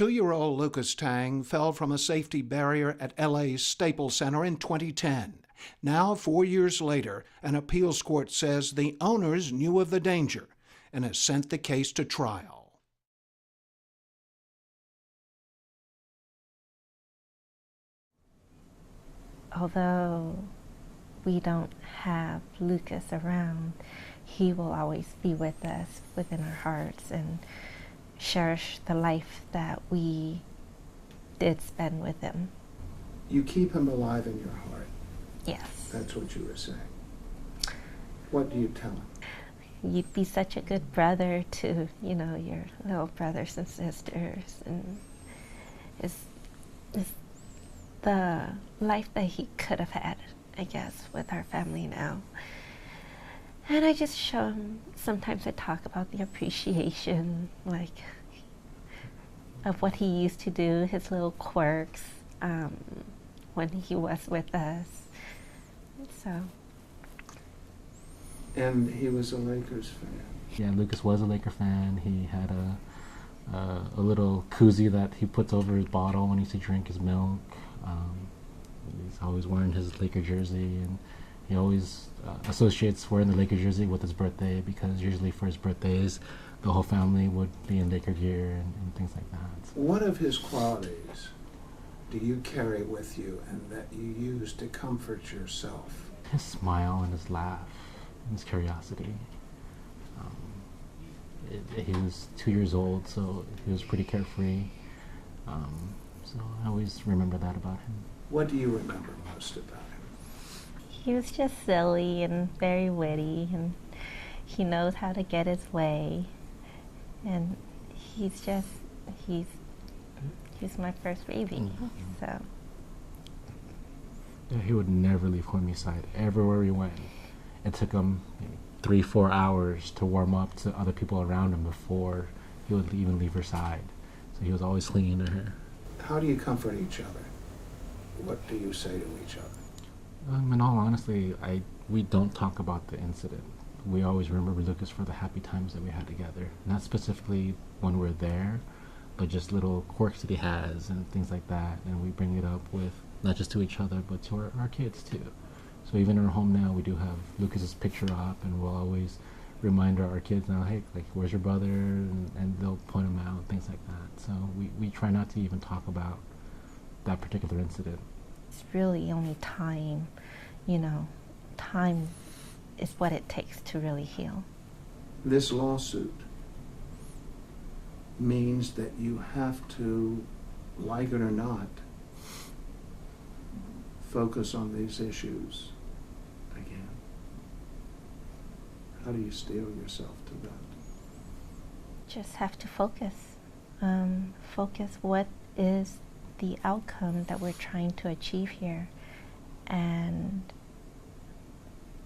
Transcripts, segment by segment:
2-year-old Lucas Tang fell from a safety barrier at LA's Staples Center in 2010. Now, 4 years later, an appeals court says the owners knew of the danger and has sent the case to trial. Although we don't have Lucas around, he will always be with us within our hearts and cherish the life that we did spend with him. You keep him alive in your heart. Yes. That's what you were saying. What do you tell him? You'd be such a good brother to, your little brothers and sisters, and it's the life that he could have had, I guess, with our family now. And I just show him, sometimes I talk about the appreciation, of what he used to do, his little quirks, when he was with us. So. And he was a Lakers fan. Yeah, Lucas was a Laker fan. He had a little koozie that he puts over his bottle when he used to drink his milk. He's always wearing his Laker jersey, and he always associates wearing the Laker jersey with his birthday, because usually for his birthdays, the whole family would be in Laker gear and things like that. What of his qualities do you carry with you and that you use to comfort yourself? His smile and his laugh and his curiosity. He was 2 years old, so he was pretty carefree. So I always remember that about him. What do you remember most about him? He was just silly and very witty, and he knows how to get his way. And he's my first baby. Mm-hmm. So. Yeah, he would never leave Homie's side. Everywhere we went, it took him 3-4 hours to warm up to other people around him before he would even leave her side. So he was always clinging to her. How do you comfort each other? What do you say to each other? In all honesty, we don't talk about the incident. We always remember Lucas for the happy times that we had together. Not specifically when we're there, but just little quirks that he has and things like that. And we bring it up with not just to each other, but to our kids too. So even in our home now, we do have Lucas's picture up, and we'll always remind our kids now, hey, where's your brother? And they'll point him out, things like that. So we try not to even talk about that particular incident. It's really only time, time is what it takes to really heal. This lawsuit means that you have to, like it or not, focus on these issues again. How do you steel yourself to that? Just have to focus. Focus what is the outcome that we're trying to achieve here. And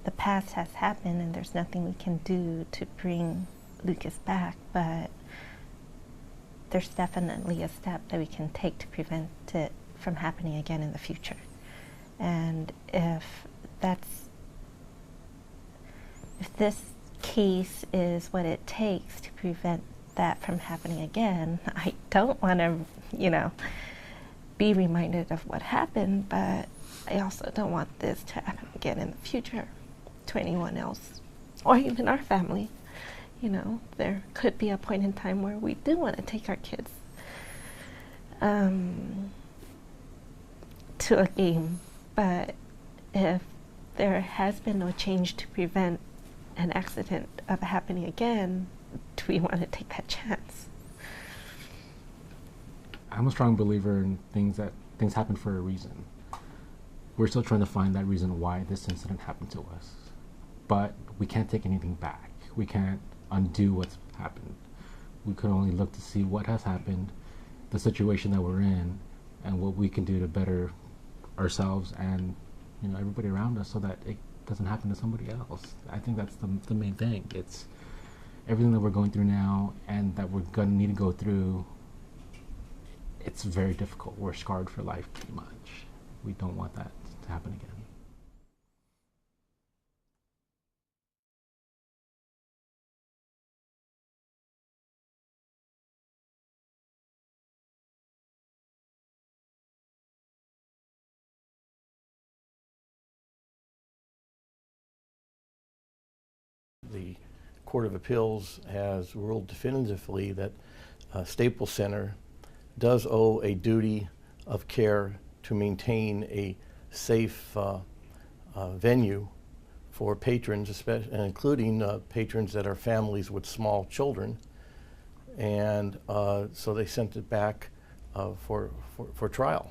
the past has happened, and there's nothing we can do to bring Lucas back, but there's definitely a step that we can take to prevent it from happening again in the future. And if this case is what it takes to prevent that from happening again, I don't want to, be reminded of what happened, but I also don't want this to happen again in the future to anyone else, or even our family. There could be a point in time where we do want to take our kids to a game, but if there has been no change to prevent an accident of happening again, do we want to take that chance? I'm a strong believer in things happen for a reason. We're still trying to find that reason why this incident happened to us. But we can't take anything back. We can't undo what's happened. We could only look to see what has happened, the situation that we're in, and what we can do to better ourselves and everybody around us so that it doesn't happen to somebody else. I think that's the main thing. It's everything that we're going through now and that we're going to need to go through. It's very difficult. We're scarred for life, pretty much. We don't want that to happen again. the Court of Appeals has ruled definitively that Staples Center does owe a duty of care to maintain a safe venue for patrons, especially, including patrons that are families with small children. And so they sent it back for trial.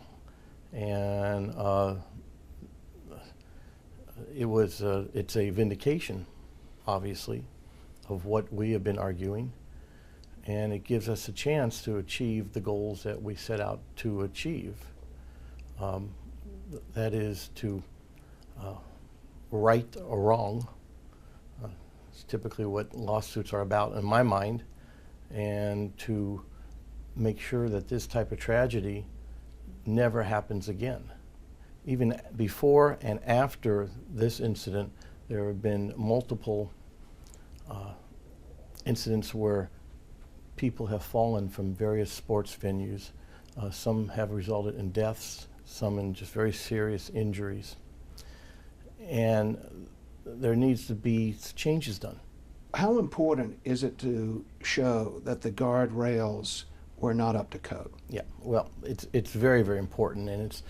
And it's a vindication, obviously, of what we have been arguing, and it gives us a chance to achieve the goals that we set out to achieve. That is to right a wrong. It's typically what lawsuits are about in my mind, and to make sure that this type of tragedy never happens again. Even before and after this incident, there have been multiple incidents where people have fallen from various sports venues. Some have resulted in deaths, some in just very serious injuries. And there needs to be changes done. How important is it to show that the guardrails were not up to code? Yeah, well, it's very, very important, and it's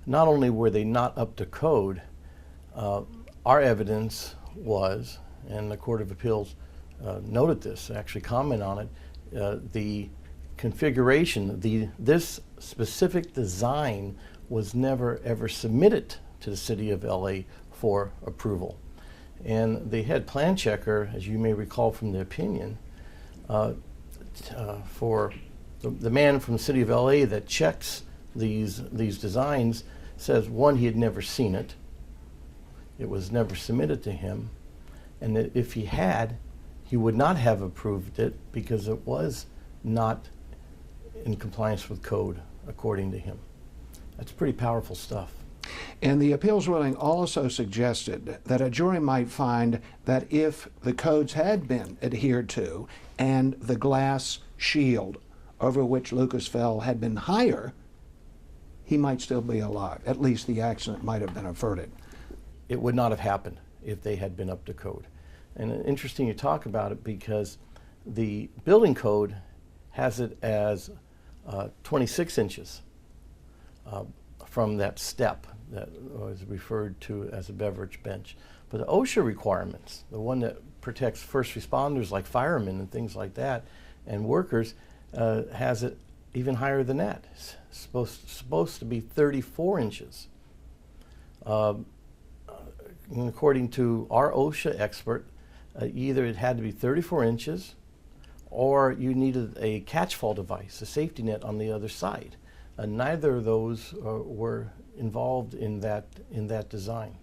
not only were they not up to code, our evidence was, and the Court of Appeals noted this, actually comment on it, the configuration, this specific design was never ever submitted to the City of LA for approval. And the head plan checker, as you may recall from the opinion, for the man from the City of LA that checks these designs says, one, he had never seen it. It was never submitted to him. And that if he had, he would not have approved it because it was not in compliance with code, according to him. That's pretty powerful stuff. And the appeals ruling also suggested that a jury might find that if the codes had been adhered to and the glass shield over which Lucas fell had been higher, he might still be alive. At least the accident might have been averted. It would not have happened if they had been up to code. And interesting you talk about it because the building code has it as 26 inches from that step that was referred to as a beverage bench. But the OSHA requirements, the one that protects first responders like firemen and things like that, and workers, has it even higher than that. It's supposed to be 34 inches. And according to our OSHA expert, either it had to be 34 inches or you needed a catch-fall device, a safety net on the other side. Neither of those were involved in that design.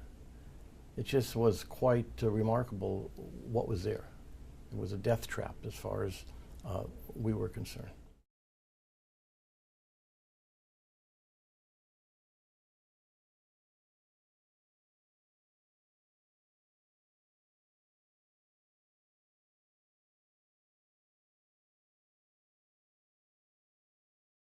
It just was quite remarkable what was there. It was a death trap as far as we were concerned.